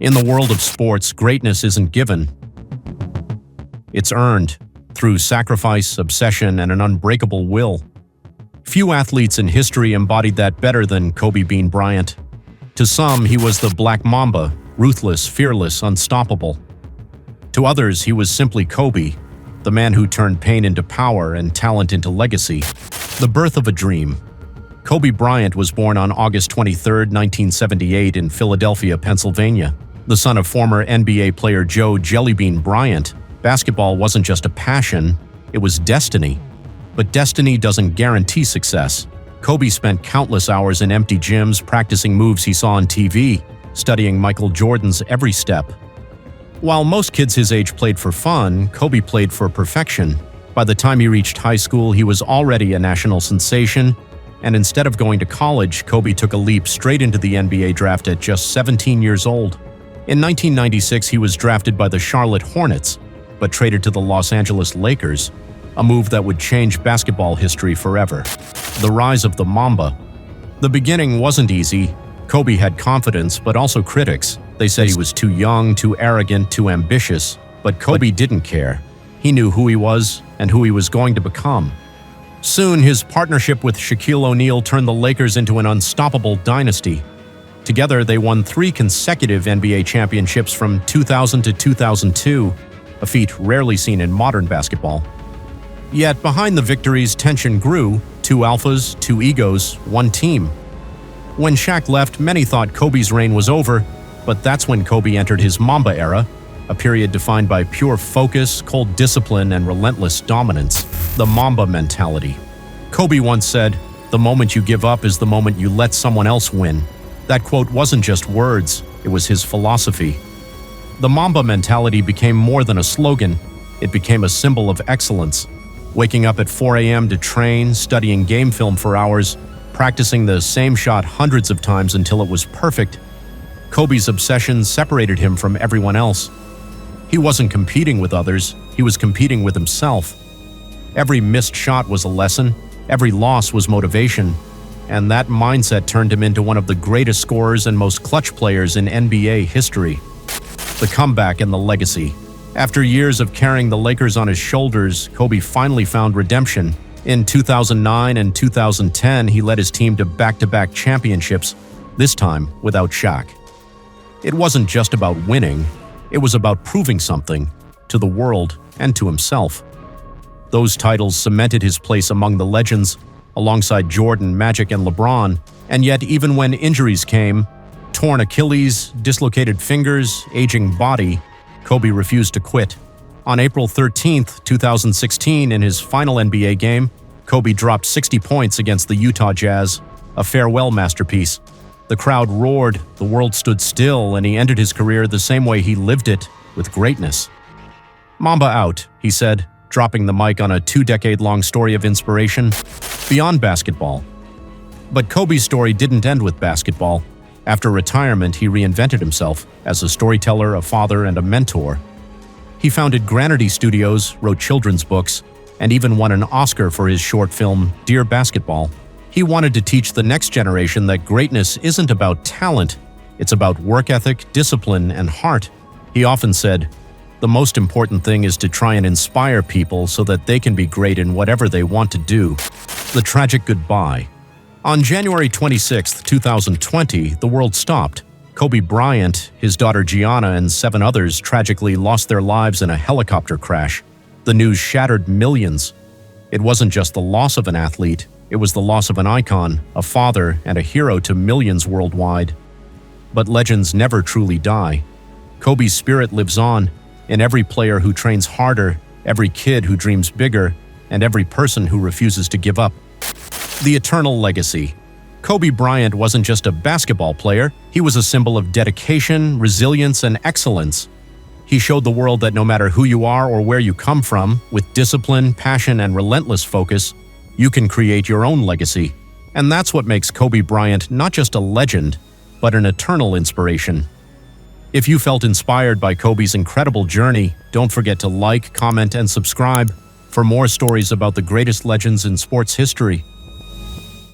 In the world of sports, greatness isn't given. It's earned through sacrifice, obsession, and an unbreakable will. Few athletes in history embodied that better than Kobe Bean Bryant. To some, he was the Black Mamba, ruthless, fearless, unstoppable. To others, he was simply Kobe, the man who turned pain into power and talent into legacy. The birth of a dream. Kobe Bryant was born on August 23, 1978 in Philadelphia, Pennsylvania. The son of former NBA player Joe Jellybean Bryant, basketball wasn't just a passion, it was destiny. But destiny doesn't guarantee success. Kobe spent countless hours in empty gyms practicing moves he saw on TV, studying Michael Jordan's every step. While most kids his age played for fun, Kobe played for perfection. By the time he reached high school, he was already a national sensation, and instead of going to college, Kobe took a leap straight into the NBA draft at just 17 years old. In 1996, he was drafted by the Charlotte Hornets, but traded to the Los Angeles Lakers, a move that would change basketball history forever. The rise of the Mamba. The beginning wasn't easy. Kobe had confidence, but also critics. They said he was too young, too arrogant, too ambitious. But Kobe didn't care. He knew who he was and who he was going to become. Soon, his partnership with Shaquille O'Neal turned the Lakers into an unstoppable dynasty. Together, they won 3 consecutive NBA championships from 2000 to 2002, a feat rarely seen in modern basketball. Yet behind the victories, tension grew. 2 alphas, 2 egos, 1 team. When Shaq left, many thought Kobe's reign was over, but that's when Kobe entered his Mamba era, a period defined by pure focus, cold discipline, and relentless dominance. The Mamba Mentality. Kobe once said, "The moment you give up is the moment you let someone else win." That quote wasn't just words, it was his philosophy. The Mamba Mentality became more than a slogan, it became a symbol of excellence. Waking up at 4 a.m. to train, studying game film for hours, practicing the same shot hundreds of times until it was perfect, Kobe's obsession separated him from everyone else. He wasn't competing with others, he was competing with himself. Every missed shot was a lesson, every loss was motivation, and that mindset turned him into one of the greatest scorers and most clutch players in NBA history. The comeback and the legacy. After years of carrying the Lakers on his shoulders, Kobe finally found redemption. In 2009 and 2010, he led his team to back-to-back championships, this time without Shaq. It wasn't just about winning, it was about proving something to the world and to himself. Those titles cemented his place among the legends, alongside Jordan, Magic, and LeBron, and yet even when injuries came, torn Achilles, dislocated fingers, aging body, Kobe refused to quit. On April 13, 2016, in his final NBA game, Kobe dropped 60 points against the Utah Jazz, a farewell masterpiece. The crowd roared, the world stood still, and he ended his career the same way he lived it, with greatness. "Mamba out," he said, dropping the mic on a 2-decade-long story of inspiration beyond basketball. But Kobe's story didn't end with basketball. After retirement, he reinvented himself as a storyteller, a father, and a mentor. He founded Granity Studios, wrote children's books, and even won an Oscar for his short film, Dear Basketball. He wanted to teach the next generation that greatness isn't about talent, it's about work ethic, discipline, and heart. He often said, "The most important thing is to try and inspire people so that they can be great in whatever they want to do." The tragic goodbye. On January 26, 2020, the world stopped. Kobe Bryant, his daughter Gianna, and 7 others tragically lost their lives in a helicopter crash. The news shattered millions. It wasn't just the loss of an athlete, it was the loss of an icon, a father, and a hero to millions worldwide. But legends never truly die. Kobe's spirit lives on, in every player who trains harder, every kid who dreams bigger, and every person who refuses to give up. The eternal legacy. Kobe Bryant wasn't just a basketball player, he was a symbol of dedication, resilience, and excellence. He showed the world that no matter who you are or where you come from, with discipline, passion, and relentless focus, you can create your own legacy. And that's what makes Kobe Bryant not just a legend, but an eternal inspiration. If you felt inspired by Kobe's incredible journey, don't forget to like, comment, and subscribe for more stories about the greatest legends in sports history.